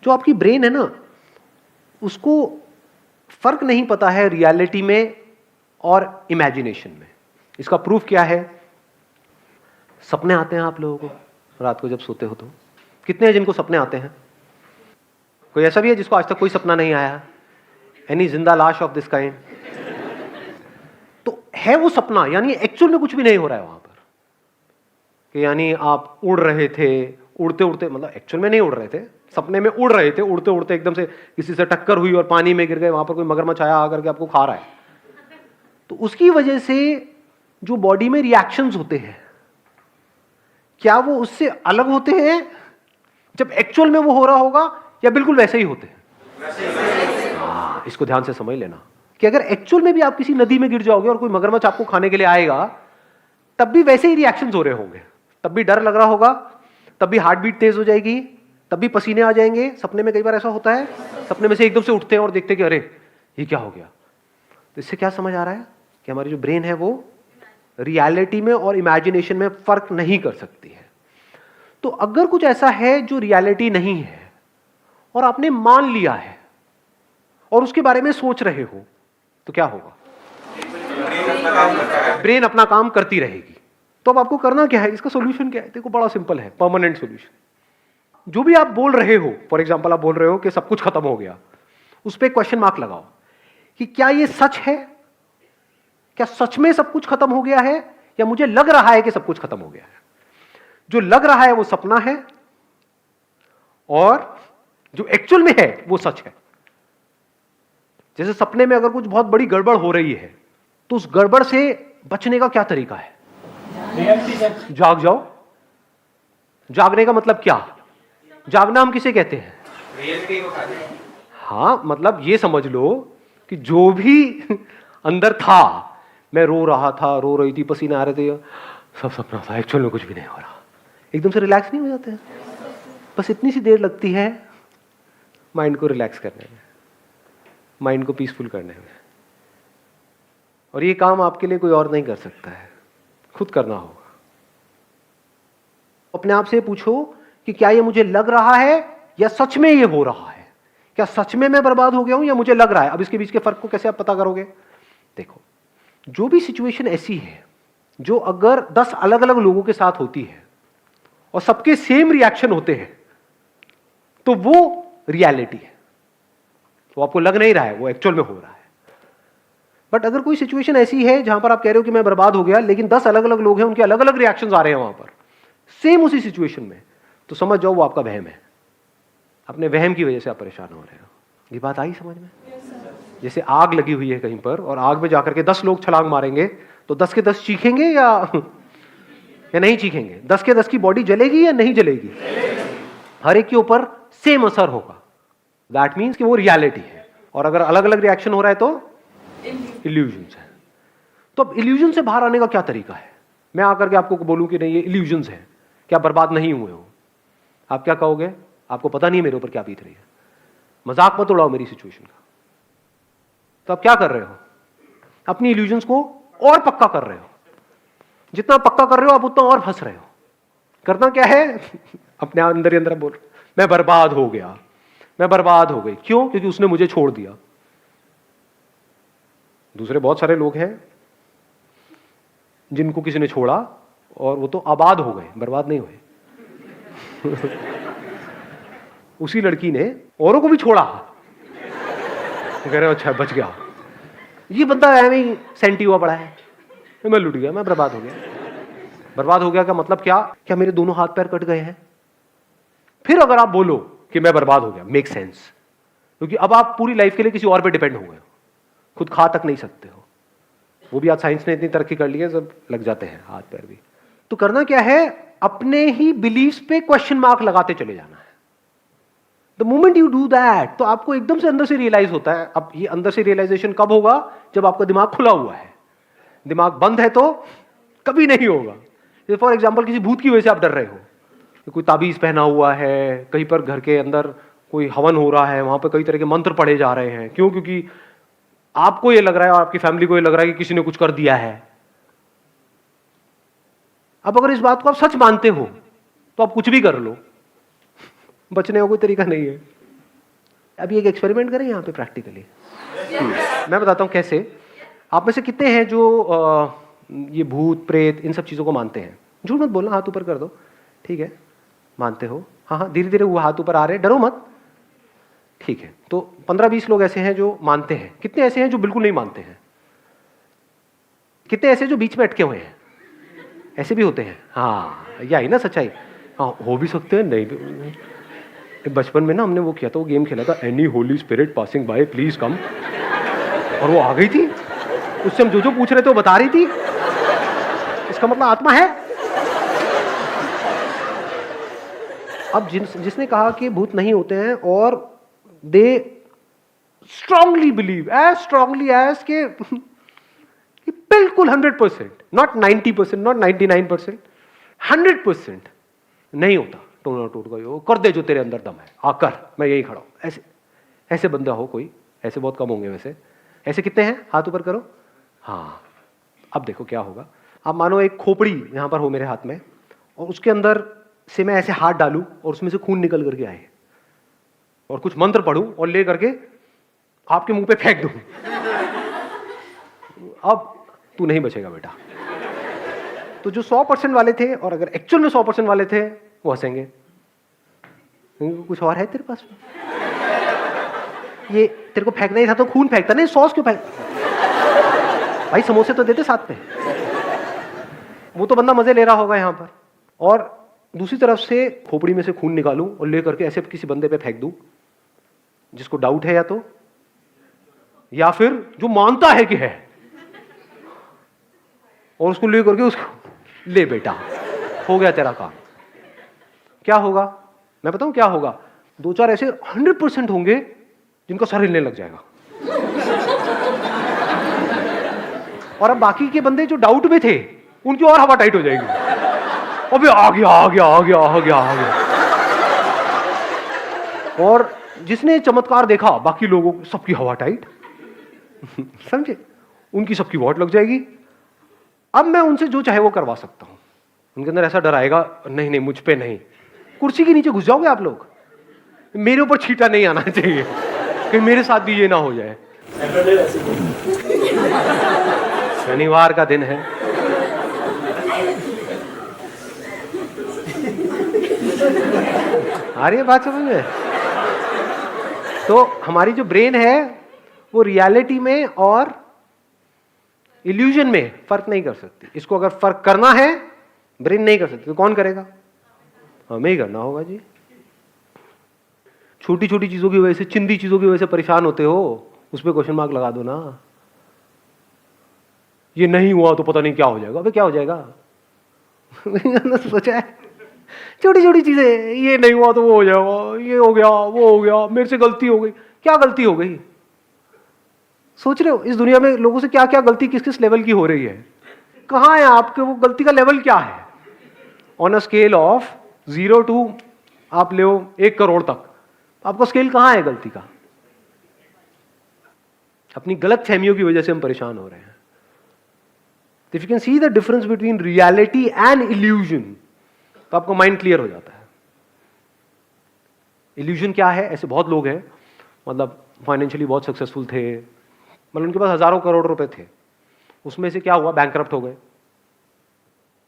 जो आपकी ब्रेन है ना, उसको फर्क नहीं पता है रियलिटी में और इमेजिनेशन में। इसका प्रूफ क्या है? सपने आते हैं आप लोगों को रात को जब सोते हो तो? कितने हैं जिनको सपने आते हैं? कोई ऐसा भी है जिसको आज तक कोई सपना नहीं आया? एनी जिंदा लाश ऑफ दिस काइंड? तो है वो सपना, यानी एक्चुअल में कुछ भी नहीं हो रहा है वहां पर, कि यानी आप उड़ रहे थे, उड़ते उड़ते, मतलब एक्चुअल में नहीं उड़ रहे थे, सपने में उड़ रहे थे, उड़ते उड़ते एकदम से किसी से टक्कर हुई और पानी में गिर गए, वहां पर कोई मगरमच्छ आया आकर के आपको खा रहा है। तो उसकी वजह से जो बॉडी में रिएक्शंस होते हैं, क्या वो उससे अलग होते हैं जब एक्चुअल में वो हो रहा होगा, या बिल्कुल वैसे ही होते हैं? इसको ध्यान से समझ लेना कि अगर एक्चुअल में भी आप किसी नदी में गिर जाओगे और कोई मगरमच्छ आपको खाने के लिए आएगा, तब भी वैसे ही रिएक्शंस हो रहे होंगे, तब भी डर लग रहा होगा, तब भी हार्ट बीट तेज हो जाएगी, तब भी पसीने आ जाएंगे। सपने में कई बार ऐसा होता है, सपने में से एकदम से उठते हैं और देखते हैं कि अरे ये क्या हो गया। तो इससे क्या समझ आ रहा है कि हमारी जो ब्रेन है वो रियलिटी में और इमेजिनेशन में फर्क नहीं कर सकती है। तो अगर कुछ ऐसा है जो रियलिटी नहीं है और आपने मान लिया है और उसके बारे में सोच रहे हो, तो क्या होगा? ब्रेन अपना काम करती रहेगी। तो अब आपको करना क्या है? इसका सॉल्यूशन क्या है? देखो बड़ा सिंपल है, परमानेंट सॉल्यूशन। जो भी आप बोल रहे हो, फॉर एग्जांपल आप बोल रहे हो कि सब कुछ खत्म हो गया, उस पर क्वेश्चन मार्क लगाओ कि क्या ये सच है? क्या सच में सब कुछ खत्म हो गया है, या मुझे लग रहा है कि सब कुछ खत्म हो गया है? जो लग रहा है वो सपना है और जो एक्चुअल में है वो सच है। जैसे सपने में अगर कुछ बहुत बड़ी गड़बड़ हो रही है, तो उस गड़बड़ से बचने का क्या तरीका है? जाग जाओ। जागने का मतलब क्या? जागना हम किसे कहते हैं? हाँ, मतलब ये समझ लो कि जो भी अंदर था, मैं रो रहा था, रो रही थी, पसीने आ रहे थे, सब सपना था, एक्चुअल में कुछ भी नहीं हो रहा। एकदम से रिलैक्स नहीं हो जाते हैं? बस इतनी सी देर लगती है माइंड को रिलैक्स करने में, माइंड को पीसफुल करने में। और ये काम आपके लिए कोई और नहीं कर सकता है, खुद करना होगा। अपने आप से पूछो कि क्या ये मुझे लग रहा है या सच में ये हो रहा है? क्या सच में मैं बर्बाद हो गया हूं या मुझे लग रहा है? अब इसके बीच के फर्क को कैसे आप पता करोगे? देखो, जो भी सिचुएशन ऐसी है जो अगर 10 अलग अलग लोगों के साथ होती है और सबके सेम रिएक्शन होते हैं, तो वो रियलिटी है। वो आपको लग नहीं रहा है, वो एक्चुअल में हो रहा है। बट अगर कोई सिचुएशन ऐसी है जहां पर आप कह रहे हो कि मैं बर्बाद हो गया, लेकिन 10 अलग अलग लोग हैं, उनके अलग अलग रिएक्शंस आ रहे हैं वहां पर सेम उसी सिचुएशन में, तो समझ जाओ वो आपका वहम है। अपने वहम की वजह से आप परेशान हो रहे हो। ये बात आई समझ में? जैसे आग लगी हुई है कहीं पर और आग में जाकर के 10 लोग छलांग मारेंगे, तो 10 के 10 चीखेंगे या नहीं चीखेंगे? 10 के 10 की बॉडी जलेगी या नहीं जलेगी? हर एक के ऊपर सेम असर होगा। दैट मीन्स कि वो रियलिटी है। और अगर अलग अलग रिएक्शन हो रहा है तो इल्यूजन्स है। तो अब इल्यूजन से बाहर आने का क्या तरीका है? मैं आकर के आपको बोलूं कि नहीं ये इल्यूजन्स है, क्या बर्बाद नहीं हुए हो, आप क्या कहोगे? आपको पता नहीं मेरे ऊपर क्या बीत रही है, मजाक मत उड़ाओ मेरी सिचुएशन का। तो आप क्या कर रहे हो? अपनी इल्यूजन्स को और पक्का कर रहे हो। जितना पक्का कर रहे हो आप उतना और फंस रहे हो। करना क्या है? अपने अंदर ही अंदर बोल, मैं बर्बाद हो गया, मैं बर्बाद हो गई। क्यों? क्योंकि उसने मुझे छोड़ दिया। दूसरे बहुत सारे लोग हैं जिनको किसी ने छोड़ा और वो तो आबाद हो गए, बर्बाद नहीं हुए। उसी लड़की ने औरों को भी छोड़ा, कह रहे हो अच्छा बच गया। ये बंदा है सेंटी हुआ पड़ा है, मैं लुट गया, मैं बर्बाद हो गया। बर्बाद हो गया का मतलब क्या? क्या मेरे दोनों हाथ पैर कट गए हैं? फिर अगर आप बोलो कि मैं बर्बाद हो गया, मेक सेंस, क्योंकि अब आप पूरी लाइफ के लिए किसी और पे डिपेंड हो गए, खुद खा तक नहीं सकते हो। वो भी आज साइंस ने इतनी तरक्की कर ली है, सब लग जाते हैं हाथ पैर भी। तो करना क्या है? अपने ही बिलीफ्स पे क्वेश्चन मार्क लगाते चले जाना है। The moment you do that, तो आपको एकदम से अंदर से रियलाइज होता है। अब ये अंदर से रियलाइजेशन कब होगा? जब आपका दिमाग खुला हुआ है। दिमाग बंद है तो कभी नहीं होगा। जैसे फॉर एग्जाम्पल किसी भूत की वजह से आप डर रहे हो, कोई ताबीज पहना हुआ है, कहीं पर घर के अंदर कोई हवन हो रहा है, वहां पर कई तरह के मंत्र पढ़े जा रहे हैं। क्यों? क्योंकि आपको ये लग रहा है और आपकी फैमिली को ये लग रहा है कि किसी ने कुछ कर दिया है। अब अगर इस बात को आप सच मानते हो तो आप कुछ भी कर लो, बचने का कोई तरीका नहीं है। अभी एक एक्सपेरिमेंट करें यहाँ पे प्रैक्टिकली। मैं बताता हूँ कैसे। आप में से कितने हैं जो ये भूत प्रेत इन सब चीज़ों को मानते हैं? झूठ मत बोलना, हाथ ऊपर कर दो। ठीक है, मानते हो? हाँ हाँ, धीरे धीरे वो हाथ ऊपर आ रहे हैं, डरो मत। ठीक है, तो 15-20 लोग ऐसे हैं जो मानते हैं। कितने ऐसे हैं जो बिल्कुल नहीं मानते हैं? कितने ऐसे जो बीच में अटके हुए हैं? ऐसे भी होते हैं। हाँ, यही ना सच्चाई। हाँ, हो भी सकते हैं, नहीं भी। बचपन में ना हमने वो किया था, वो गेम खेला था, any Holi spirit passing by please come, और वो आ गई थी। उससे हम जो पूछ रहे थे वो बता रही थी। इसका मतलब आत्मा है। अब जिसने कहा कि भूत नहीं होते हैं, और they strongly believe, as strongly as के बिल्कुल 100%, नॉट 90%, नॉट 99%, 100% नहीं होता। टूट गई, कर दे जो तेरे अंदर दम है, आकर मैं यही खड़ा हूं। ऐसे ऐसे बंदा हो कोई? ऐसे बहुत कम होंगे वैसे। ऐसे कितने हैं? हाथ ऊपर करो। हाँ, अब देखो क्या होगा। अब मानो एक खोपड़ी यहां पर हो मेरे हाथ में, और उसके अंदर से मैं ऐसे हाथ डालूं और उसमें से खून निकल करके आए, और कुछ मंत्र पढ़ूं और ले करके आपके मुंह पे फेंक दूं। अब तू नहीं बचेगा बेटा। तो जो 100% वाले थे, और अगर एक्चुअल में 100% वाले थे, वो हंसेंगे। कुछ और है तेरे पास में? ये तेरे को फेंकना ही था तो खून फेंकता, नहीं सॉस क्यों फेंक? भाई समोसे तो देते साथ में। वो तो बंदा मजे ले रहा होगा यहां पर, और दूसरी तरफ से खोपड़ी में से खून निकालूं और ले करके ऐसे किसी बंदे पे फेंक दूं जिसको डाउट है, या फिर जो मानता है कि है, और उसको ले करके उसको ले बेटा, हो गया तेरा काम। क्या होगा मैं बताऊं क्या होगा? 2-4 ऐसे 100% होंगे जिनका सर हिलने लग जाएगा, और अब बाकी के बंदे जो डाउट में थे उनकी और हवा टाइट हो जाएगी। अबे आ गया आ गया आ गया आ गया आ गया। और जिसने चमत्कार देखा, बाकी लोगों सबकी हवा टाइट, समझे? उनकी सबकी वॉट लग जाएगी। अब मैं उनसे जो चाहे वो करवा सकता हूं। उनके अंदर ऐसा डर आएगा, नहीं नहीं मुझ पे नहीं। कुर्सी के नीचे घुस जाओगे आप लोग। मेरे ऊपर छींटा नहीं आना चाहिए कि मेरे साथ भी ये ना हो जाए। शनिवार का दिन है, आ रही है बात समझ में? तो हमारी जो ब्रेन है वो रियलिटी में और इल्यूजन में फर्क नहीं कर सकती। इसको अगर फर्क करना है, ब्रेन नहीं कर सकती, तो कौन करेगा? हमें ही करना होगा जी। छोटी छोटी चीजों की वजह से, चिंदी चीजों की वजह से परेशान होते हो, उस पर क्वेश्चन मार्क लगा दो ना। ये नहीं हुआ तो पता नहीं क्या हो जाएगा। अबे क्या हो जाएगा? सोचा है? छोटी छोटी चीजें, ये नहीं हुआ तो वो हो जाएगा, ये हो गया वो हो गया, मेरे से गलती हो गई। क्या गलती हो गई? सोच रहे हो इस दुनिया में लोगों से क्या क्या गलती किस किस लेवल की हो रही है? कहां है आपके वो गलती का लेवल क्या है? On a scale of 0 to आप ले 1 करोड़ तक, आपका स्केल कहां है गलती का? अपनी गलत फहमियों की वजह से हम परेशान हो रहे हैं। If you can see the difference between reality and illusion, तो आपका माइंड क्लियर हो जाता है। इल्यूजन क्या है? ऐसे बहुत लोग हैं, मतलब फाइनेंशियली बहुत सक्सेसफुल थे, मतलब उनके पास हजारों करोड़ रुपए थे, उसमें से क्या हुआ? बैंकक्रप्ट हो गए।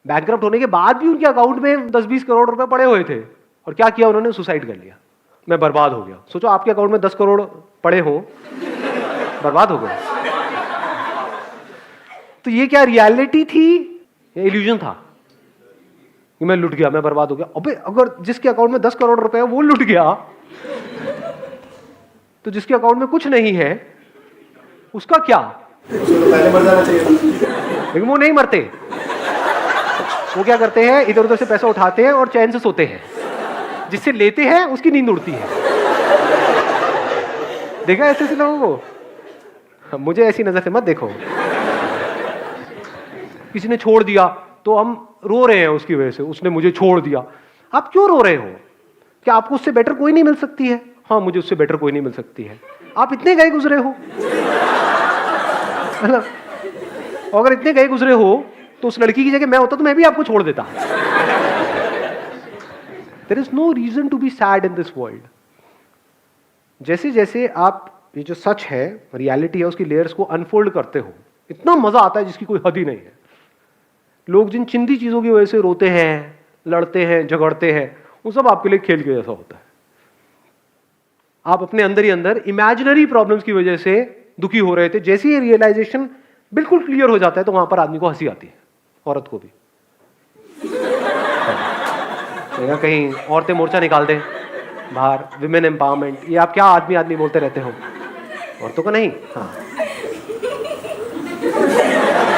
बैंकक्रप्ट होने के बाद भी उनके अकाउंट में 10-20 करोड़ रुपए पड़े हुए थे, और क्या किया उन्होंने? सुसाइड कर लिया। मैं बर्बाद हो गया। सोचो आपके अकाउंट में 10 करोड़ पड़े हो, बर्बाद हो गए। तो ये क्या रियलिटी थी या इल्यूजन था कि मैं लुट गया, मैं बर्बाद हो गया? अबे अगर जिसके अकाउंट में 10 करोड़ रुपए है वो लुट गया, तो जिसके अकाउंट में कुछ नहीं है उसका क्या? पहले मर जाना चाहिए। लेकिन वो नहीं मरते। वो क्या करते हैं? इधर उधर से पैसा उठाते हैं और चैन से सोते हैं। जिससे लेते हैं उसकी नींद उड़ती है। देखा ऐसे ऐसे लोगों को? मुझे ऐसी नजर से मत देखो। किसी ने छोड़ दिया तो हम रो रहे हैं उसकी वजह से, उसने मुझे छोड़ दिया। आप क्यों रो रहे हो? क्या आपको उससे बेटर कोई नहीं मिल सकती है? हाँ, मुझे उससे बेटर कोई नहीं मिल सकती है। आप इतने गए गुजरे हो, मतलब अगर इतने गए गुजरे हो तो उस लड़की की जगह मैं होता तो मैं भी आपको छोड़ देता। There is no reason to be sad in this world. जैसे जैसे आप ये जो सच है, रियलिटी है, उसकी लेयर्स को अनफोल्ड करते हो, इतना मजा आता है जिसकी कोई हद ही नहीं है। लोग जिन चिंदी चीजों की वजह से रोते हैं, लड़ते हैं, झगड़ते हैं, वो सब आपके लिए खेल के जैसा होता है। आप अपने अंदर ही अंदर इमेजिनरी प्रॉब्लम्स की वजह से दुखी हो रहे थे, जैसे ही रियलाइजेशन बिल्कुल क्लियर हो जाता है तो वहां पर आदमी को हंसी आती है, औरत को भी। कहीं औरतें मोर्चा निकाल दें बाहर, विमेन एम्पावरमेंट, ये आप क्या आदमी आदमी बोलते रहते हो, औरतों को नहीं। हाँ,